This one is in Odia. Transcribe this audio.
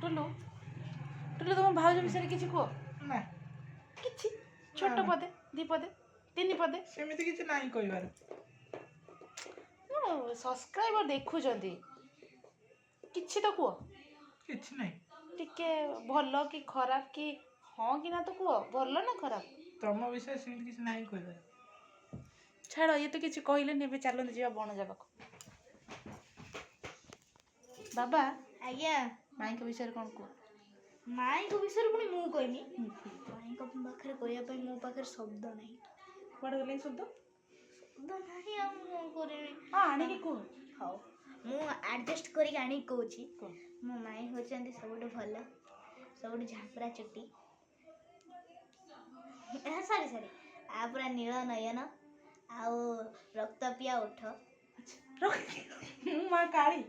टुलु टुलु तुम भाउज विषय किसी कह ना किछि छोट पदे दी पदे तीन पदे सेମିତି କିଛି ନାହିଁ କହିବାର। सब्सक्राइबर देखुଛନ୍ତି କିଛି ତ କୁହ କିଛି ନାହିଁ। ଟିକେ ଭଲ କି ଖରାପ କି ହଁ କି ନା ତ କୁହ ଭଲ ନା ଖରାପ ତମ ବିଷୟରେ ସେମିତି କିଛି ନାହିଁ କହିବାର। ଛାଡ଼ ଇଏ ତ କିଛି କହିଲେନି ଏବେ ଚାଲନ୍ତୁ ଯିବା ବଣଜା ପାଖକୁ। ବାବା ଆଜ୍ଞା ମାଇଙ୍କ ବିଷୟରେ କ'ଣ କୁହ? ମାଇଙ୍କ ବିଷୟରେ ପୁଣି ମୁଁ କହିବି। ମାଇଙ୍କ ପାଖରେ କହିବା ପାଇଁ ମୋ ପାଖରେ ଶବ୍ଦ ନାହିଁ। କୁଆଡ଼େ ଗଲେ ଶବ୍ଦ ଶବ୍ଦ ନାହିଁ ଆଉ ମୁଁ କ'ଣ କରିବି? ହଁ ଆଣିକି କୁହ। ହଉ ମୁଁ ଆଡ଼ଜଷ୍ଟ କରିକି ଆଣିକି କହୁଛି। କୁହ। ମୋ ମାଇଁ ହେଉଛନ୍ତି ସବୁଠୁ ଭଲ, ସବୁଠୁ ଝାମ୍ପୁରା ଚୁଟି, ସରି ପୁରା ନୀଳ ନୟନ ଆଉ ରକ୍ତପିଆ ଓଠ। ମୁଁ ମା କାଳି।